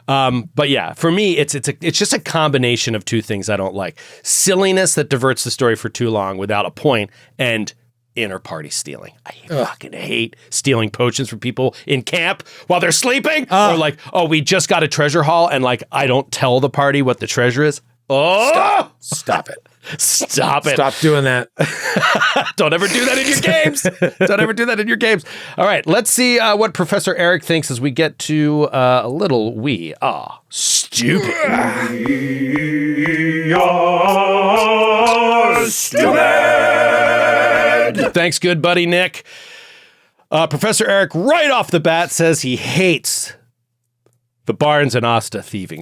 But yeah, for me, it's just a combination of two things I don't like: silliness that diverts the story for too long without a point, and inter-party stealing. I fucking hate stealing potions from people in camp while they're sleeping. Or like, oh, we just got a treasure haul, and like, I don't tell the party what the treasure is. Oh, stop it. Stop it. Stop doing that. Don't ever do that in your games. Don't ever do that in your games. All right, let's see what Professor Eric thinks as we get to a little We Are Stupid. We are stupid. Thanks, good buddy Nick. Professor Eric, right off the bat, says he hates the Barnes and Asta thieving.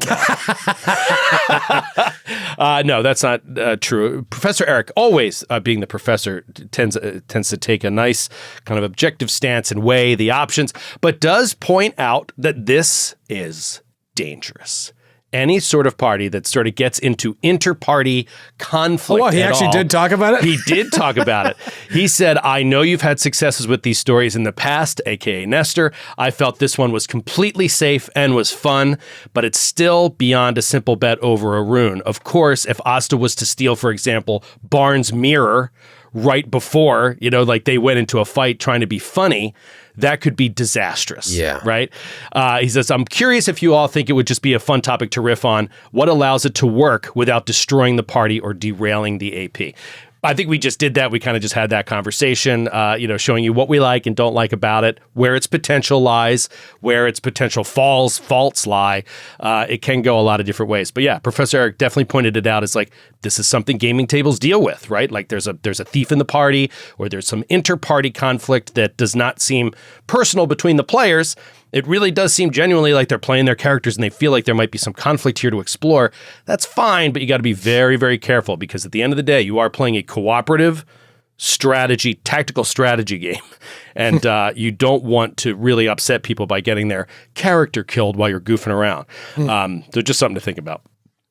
No, that's not true. Professor Eric, always being the professor, tends to take a nice kind of objective stance and weigh the options, but does point out that this is dangerous. Any sort of party that sort of gets into inter-party conflict. Oh, he actually did talk about it? He did talk about it. He said, I know you've had successes with these stories in the past, aka Nestor. I felt this one was completely safe and was fun, but it's still beyond a simple bet over a rune. Of course, if Asta was to steal, for example, Barnes' mirror right before, like they went into a fight trying to be funny, that could be disastrous. Yeah. Right? He says, I'm curious if you all think it would just be a fun topic to riff on. What allows it to work without destroying the party or derailing the AP? I think we just did that. We kind of just had that conversation, showing you what we like and don't like about it, where its potential lies, where its potential faults lie. It can go a lot of different ways. But yeah, Professor Eric definitely pointed it out as like, this is something gaming tables deal with, right? Like there's a thief in the party, or there's some inter-party conflict that does not seem personal between the players. It really does seem genuinely like they're playing their characters and they feel like there might be some conflict here to explore. That's fine, but you got to be very, very careful, because at the end of the day, you are playing a cooperative tactical strategy game. And you don't want to really upset people by getting their character killed while you're goofing around. So just something to think about.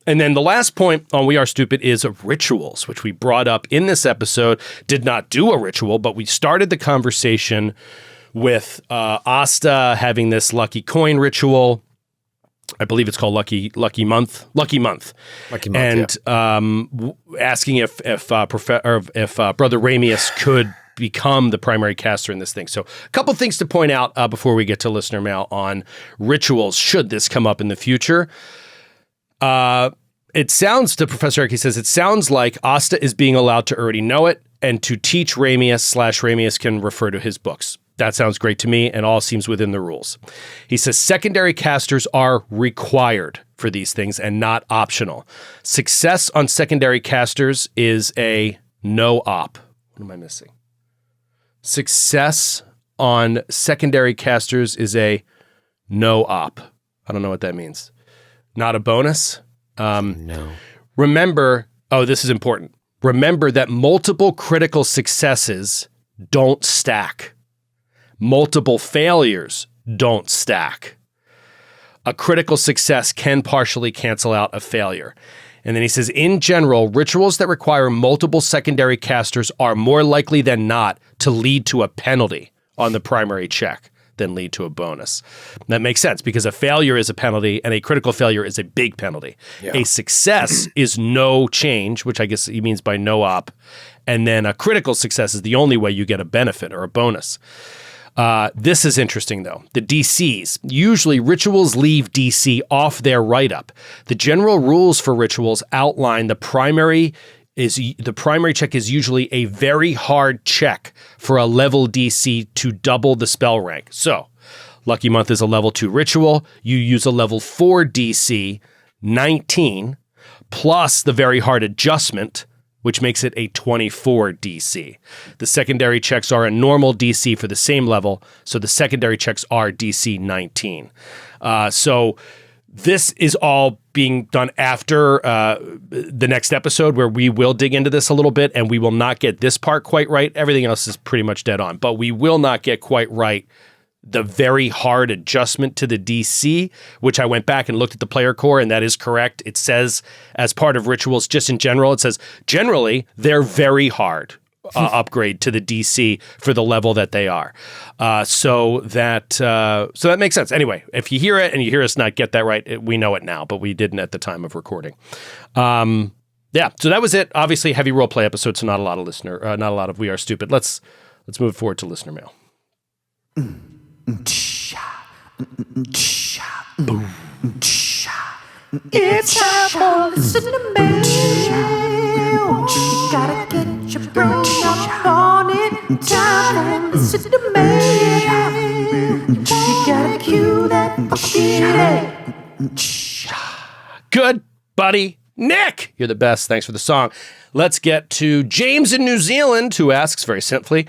And then the last point on We Are Stupid is rituals, which we brought up in this episode. Did not do a ritual, but we started the conversation with Asta having this lucky coin ritual. I believe it's called Lucky Month. And asking if Brother Ramius could become the primary caster in this thing. So a couple things to point out before we get to listener mail on rituals, should this come up in the future. it sounds to Professor Eric, he says, it sounds like Asta is being allowed to already know it and to teach Ramius / Ramius can refer to his books. That sounds great to me and all seems within the rules. He says secondary casters are required for these things and not optional. Success on secondary casters is a no op. What am I missing? Success on secondary casters is a no op. I don't know what that means. Not a bonus? No. Remember, this is important. Remember that multiple critical successes don't stack. Multiple failures don't stack. A critical success can partially cancel out a failure. And then he says, in general, rituals that require multiple secondary casters are more likely than not to lead to a penalty on the primary check than lead to a bonus. That makes sense because a failure is a penalty and a critical failure is a big penalty. Yeah. A success is no change, which I guess he means by no op. And then a critical success is the only way you get a benefit or a bonus. This is interesting, though. The DCs. Usually, rituals leave DC off their write-up. The general rules for rituals outline the primary check is usually a very hard check for a level DC to double the spell rank. So, Lucky Month is a level 2 ritual. You use a level 4 DC, 19, plus the very hard adjustment, which makes it a 24 DC. The secondary checks are a normal DC for the same level, so the secondary checks are DC 19. So this is all being done after the next episode where we will dig into this a little bit and we will not get this part quite right. Everything else is pretty much dead on, but we will not get quite right the very hard adjustment to the DC, which I went back and looked at the player core, and that is correct. It says, as part of rituals, just in general, it says, generally, they're very hard upgrade to the DC for the level that they are. So that makes sense. Anyway, if you hear it and you hear us not get that right, we know it now, but we didn't at the time of recording. Yeah, so that was it. Obviously, heavy role play episode, so not a lot of We Are Stupid. Let's move forward to listener mail. It's time for listener mail. You gotta get your brain up on it. Time for listener mail. You gotta cue that fucking. Good buddy Nick, you're the best. Thanks for the song. Let's get to James in New Zealand, who asks very simply,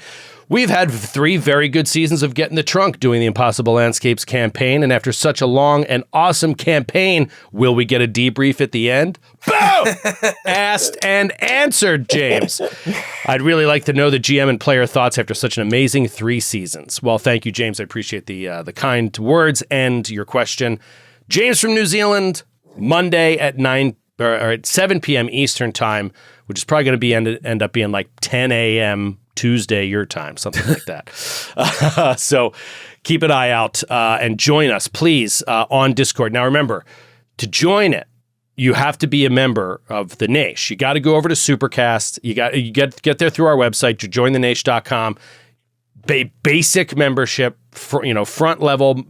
we've had 3 very good seasons of Get in the Trunk doing the Impossible Landscapes campaign, and after such a long and awesome campaign, will we get a debrief at the end? Boom! Asked and answered, James. I'd really like to know the GM and player thoughts after such an amazing 3 seasons. Well, thank you, James. I appreciate the kind words and your question. James from New Zealand, Monday at 7 p.m. Eastern time, which is probably going to end up being like 10 a.m. Tuesday your time, something like that. So keep an eye out and join us, please, on Discord. Now, remember, to join it, you have to be a member of the Naish. You got to go over to Supercast. You get there through our website, jointhenaish.com. Basic membership, front level,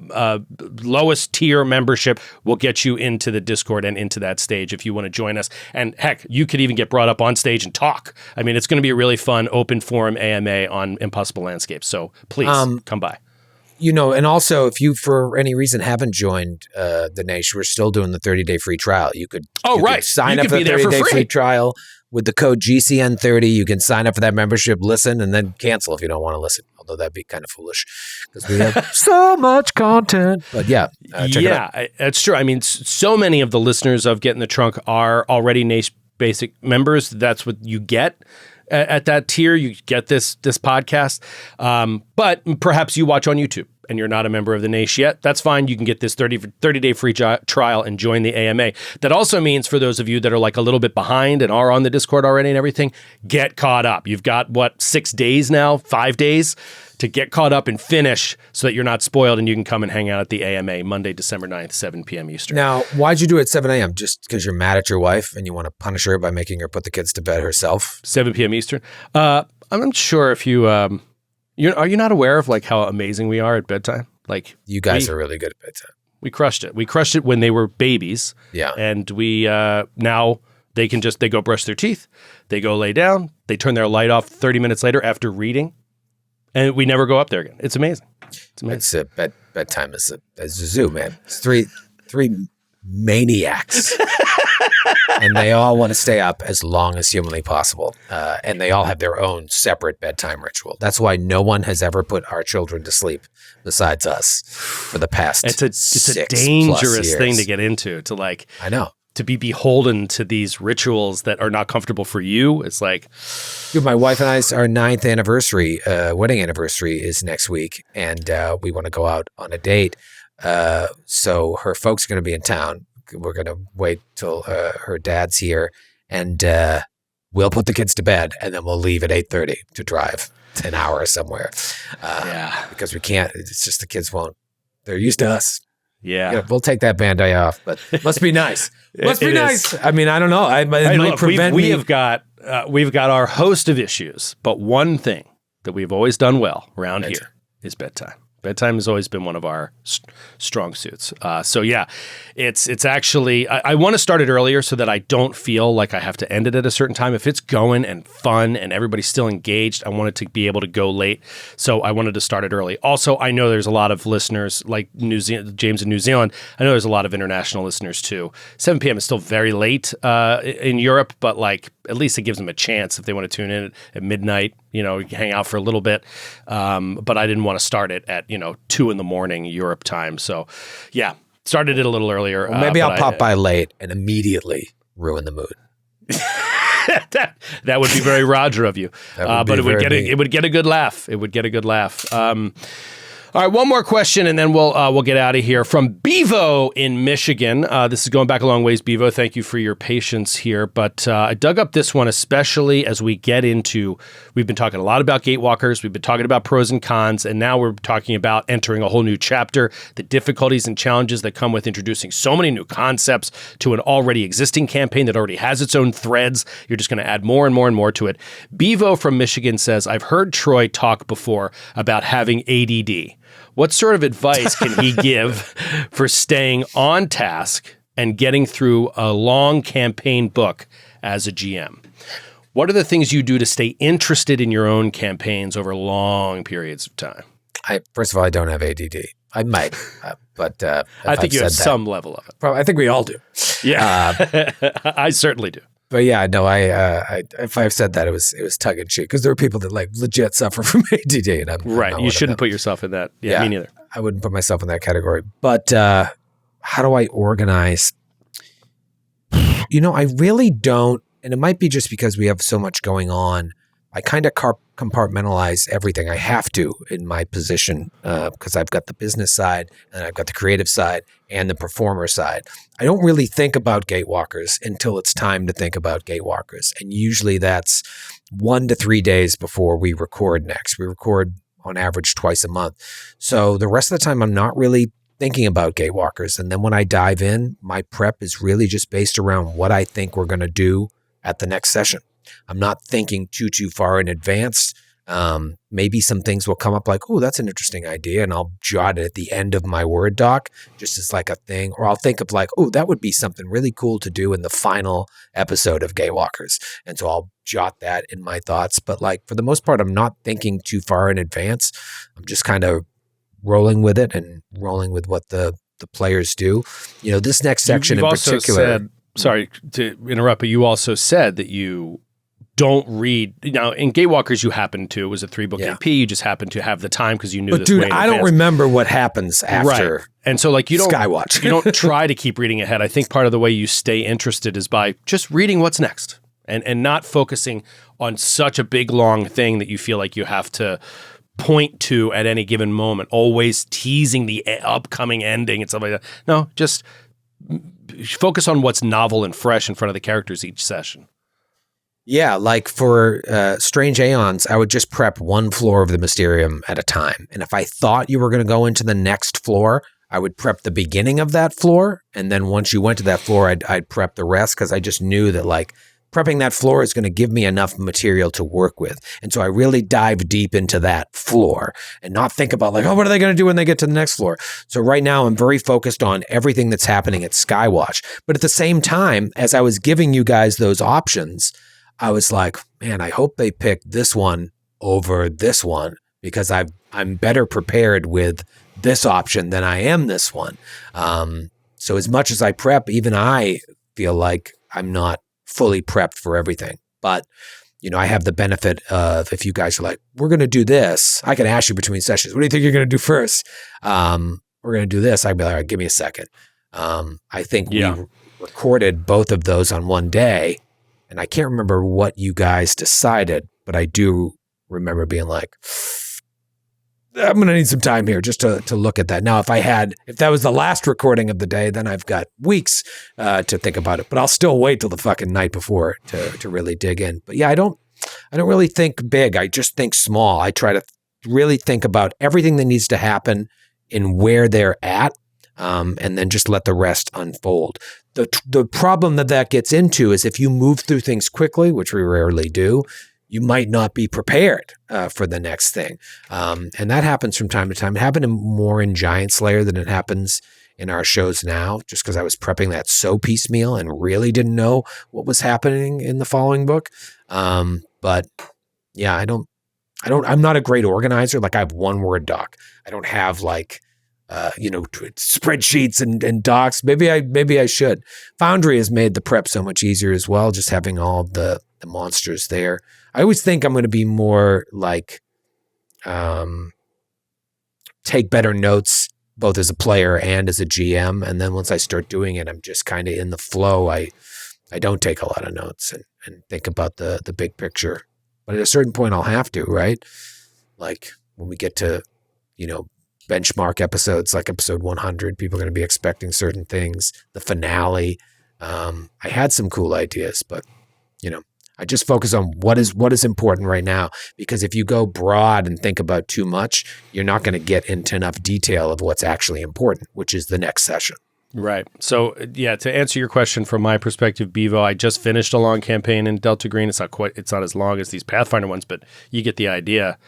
lowest tier membership will get you into the Discord and into that stage if you want to join us. And heck, you could even get brought up on stage and talk. I mean, it's going to be a really fun open forum AMA on Impossible Landscapes. So please come by. And also if you for any reason haven't joined the Naish, we're still doing the 30-day free trial. You could sign up for the 30-day free trial. With the code GCN30, you can sign up for that membership, listen, and then cancel if you don't want to listen. Although that'd be kind of foolish because we have so much content. But check it out. Yeah, that's true. I mean, so many of the listeners of Get in the Trunk are already Naish Basic members. That's what you get at that tier. You get this podcast. But perhaps you watch on YouTube and you're not a member of the Naish yet, that's fine. You can get this 30-day free trial and join the AMA. That also means for those of you that are like a little bit behind and are on the Discord already and everything, get caught up. You've got, 6 days now, 5 days to get caught up and finish so that you're not spoiled and you can come and hang out at the AMA Monday, December 9th, 7 p.m. Eastern. Now, why'd you do it at 7 a.m.? Just because you're mad at your wife and you want to punish her by making her put the kids to bed herself? 7 p.m. Eastern. I'm not sure if you... are you not aware of like how amazing we are at bedtime? Like you guys are really good at bedtime. We crushed it. We crushed it when they were babies. Yeah. And we now they go brush their teeth, they go lay down, they turn their light off 30 minutes later after reading, and we never go up there again. It's amazing. It's a bedtime is a zoo, man. It's three maniacs. And they all want to stay up as long as humanly possible. And they all have their own separate bedtime ritual. That's why no one has ever put our children to sleep besides us for the past It's a 6+ dangerous years. thing to get into, to like, I know. to be beholden to these rituals that are not comfortable for you. It's like, Dude, my wife and I's our 9th anniversary, wedding anniversary is next week. And we want to go out on a date. So her folks are going to be in town. We're going to wait till her dad's here, and we'll put the kids to bed, and then we'll leave at 8:30 to drive an hour somewhere. Because we can't. It's just the kids won't. They're used to us. yeah. We'll take that Band-Aid off, but must be nice. Must be It nice. is. I mean, I don't know. It Hey, might look, prevent we've me. we've got our host of issues, but one thing that we've always done well around here is bedtime. Bedtime has always been one of our strong suits. So yeah, it's actually, I want to start it earlier so that I don't feel like I have to end it at a certain time. If it's going and fun and everybody's still engaged, I want it to be able to go late. So I wanted to start it early. Also, I know there's a lot of listeners like James in New Zealand. I know there's a lot of international listeners too. 7 p.m. is still very late in Europe, but like at least it gives them a chance if they want to tune in at midnight, hang out for a little bit. But I didn't want to start it at, 2 a.m. Europe time. So yeah, started it a little earlier. Well, maybe I'll pop by late and immediately ruin the mood. that would be very Roger of you. That would But be it would get a good laugh. It would get a good laugh. All right, one more question, and then we'll get out of here. From Bevo in Michigan. This is going back a long ways, Bevo. Thank you for your patience here. But I dug up this one, especially as we get into, we've been talking a lot about Gatewalkers. We've been talking about pros and cons, and now we're talking about entering a whole new chapter, the difficulties and challenges that come with introducing so many new concepts to an already existing campaign that already has its own threads. You're just going to add more and more and more to it. Bevo from Michigan says, I've heard Troy talk before about having ADD. What sort of advice can he give for staying on task and getting through a long campaign book as a GM? What are the things you do to stay interested in your own campaigns over long periods of time? First of all, I don't have ADD. I might, but I think you have some level of it. Probably, I think we all do. Yeah, I certainly do. But yeah, no, I if I've said that, it was tongue in cheek because there are people that like legit suffer from ADD, and I'm right. not You one of shouldn't them. put yourself in that. Yeah, me neither. I wouldn't put myself in that category. But how do I organize? I really don't, and it might be just because we have so much going on. I kind of compartmentalize everything. I have to in my position because I've got the business side and I've got the creative side and the performer side. I don't really think about Gatewalkers until it's time to think about Gatewalkers. And usually that's 1 to 3 days before we record next. We record on average twice a month. So the rest of the time I'm not really thinking about Gatewalkers. And then when I dive in, my prep is really just based around what I think we're going to do at the next session. I'm not thinking too far in advance. Maybe some things will come up like, oh, that's an interesting idea. And I'll jot it at the end of my Word doc just as like a thing. Or I'll think of like, oh, that would be something really cool to do in the final episode of Gatewalkers. And so I'll jot that in my thoughts. But like for the most part, I'm not thinking too far in advance. I'm just kind of rolling with it and rolling with what the players do. This next section in particular. Sorry to interrupt, but you also said that you don't read. Now, in Gatewalkers, you happen to. It was a 3-book AP. You just happened to have the time because you knew this way in I don't advance. remember what happens after. Right. And so, like, you don't Skywatch. you don't try to keep reading ahead. I think part of the way you stay interested is by just reading what's next and not focusing on such a big, long thing that you feel like you have to point to at any given moment, always teasing the upcoming ending and stuff like that. No, just focus on what's novel and fresh in front of the characters each session. Yeah, like for Strange Aeons, I would just prep one floor of the Mysterium at a time. And if I thought you were going to go into the next floor, I would prep the beginning of that floor. And then once you went to that floor, I'd prep the rest because I just knew that like prepping that floor is going to give me enough material to work with. And so I really dive deep into that floor and not think about like, oh, what are they going to do when they get to the next floor? So right now I'm very focused on everything that's happening at Skywatch. But at the same time, as I was giving you guys those options, I was like, man, I hope they pick this one over this one because I'm better prepared with this option than I am this one. So as much as I prep, even I feel like I'm not fully prepped for everything. But, I have the benefit of if you guys are like, we're going to do this, I can ask you between sessions, what do you think you're going to do first? We're going to do this. I'd be like, all right, give me a second. I think we recorded both of those on one day, and I can't remember what you guys decided, but I do remember being like, I'm going to need some time here just to look at that. Now, if that was the last recording of the day, then I've got weeks to think about it, but I'll still wait till the fucking night before to really dig in. But yeah, I don't really think big. I just think small. I try to really think about everything that needs to happen and where they're at, and then just let the rest unfold. The problem that gets into is if you move through things quickly, which we rarely do, you might not be prepared for the next thing. And that happens from time to time. It happened more in Giant Slayer than it happens in our shows now, just because I was prepping that so piecemeal and really didn't know what was happening in the following book. But yeah, I'm not a great organizer. Like I have one word doc. I don't have like, spreadsheets and docs. Maybe I should. Foundry has made the prep so much easier as well, just having all the monsters there. I always think I'm going to be more like take better notes both as a player and as a GM. And then once I start doing it, I'm just kind of in the flow. I don't take a lot of notes and think about the big picture. But at a certain point, I'll have to, right? Like when we get to, benchmark episodes like episode 100, people are going to be expecting certain things. The finale. I had some cool ideas, but, I just focus on what is important right now, because if you go broad and think about too much, you're not going to get into enough detail of what's actually important, which is the next session. Right. So, yeah, to answer your question from my perspective, Bevo, I just finished a long campaign in Delta Green. It's not as long as these Pathfinder ones, but you get the idea.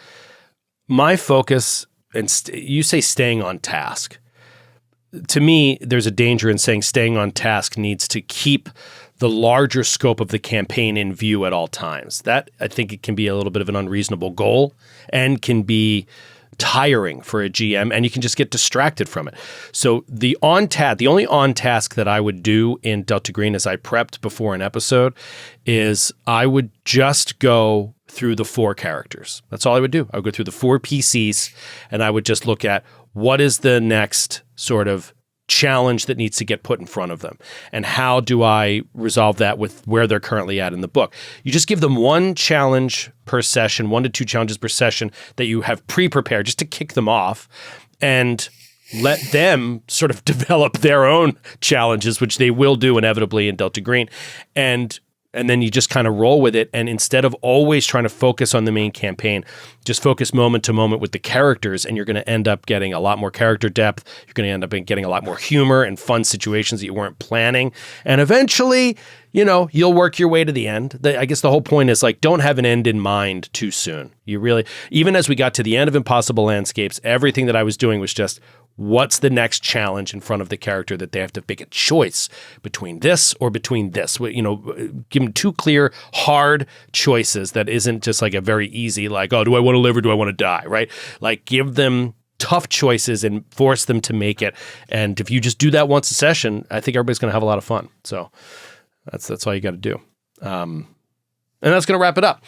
My focus, and you say staying on task. To me, there's a danger in saying staying on task needs to keep the larger scope of the campaign in view at all times. That, I think it can be a little bit of an unreasonable goal and can be tiring for a GM, and you can just get distracted from it. So the only on task that I would do in Delta Green as I prepped before an episode is I would just go through the 4 characters. That's all I would do. I would go through the 4 PCs, and I would just look at what is the next sort of challenge that needs to get put in front of them, and how do I resolve that with where they're currently at in the book. You just give them 1 challenge per session, 1 to 2 challenges per session that you have pre-prepared just to kick them off, and let them sort of develop their own challenges, which they will do inevitably in Delta Green. And then you just kind of roll with it. And instead of always trying to focus on the main campaign, just focus moment to moment with the characters, and you're going to end up getting a lot more character depth. You're going to end up getting a lot more humor and fun situations that you weren't planning. And eventually, you'll work your way to the end. I guess the whole point is like, don't have an end in mind too soon. You really, even as we got to the end of Impossible Landscapes, everything that I was doing was just, what's the next challenge in front of the character that they have to make a choice between this or between this? Give them 2 clear, hard choices that isn't just like a very easy, like, oh, do I want to live or do I want to die, right? Like, give them tough choices and force them to make it. And if you just do that once a session, I think everybody's going to have a lot of fun. So that's all you got to do. And that's going to wrap it up.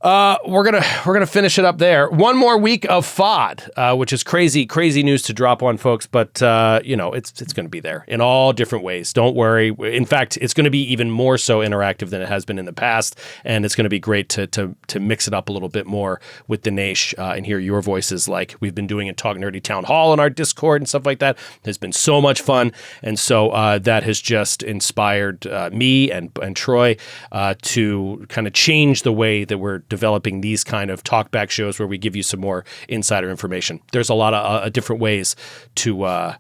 We're gonna finish it up there. 1 more week of FOD, which is crazy news to drop on folks, but it's going to be there in all different ways. Don't worry. In fact, it's going to be even more so interactive than it has been in the past, and it's going to be great to mix it up a little bit more with the Naish and hear your voices like we've been doing in Talk Nerdy Town Hall on our Discord and stuff like that. It's been so much fun, and so that has just inspired me and Troy to kind of change the way that we're developing these kind of talkback shows where we give you some more insider information. There's a lot of different ways to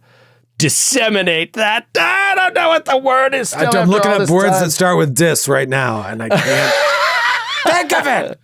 disseminate that. I don't know what the word is. Still I'm after looking all at this words time. that start with dis right now, and I can't think of it.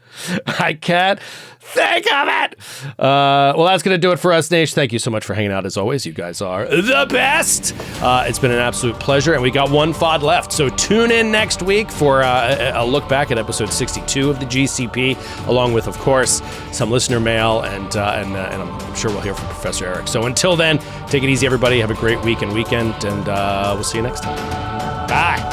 I can't think of it. Well, that's going to do it for us, Naish. Thank you so much for hanging out as always. You guys are the best. It's been an absolute pleasure, and we got one FOD left. So tune in next week for a look back at episode 62 of the GCP, along with, of course, some listener mail, and I'm sure we'll hear from Professor Eric. So until then, take it easy, everybody. Have a great week and weekend, and we'll see you next time. Bye.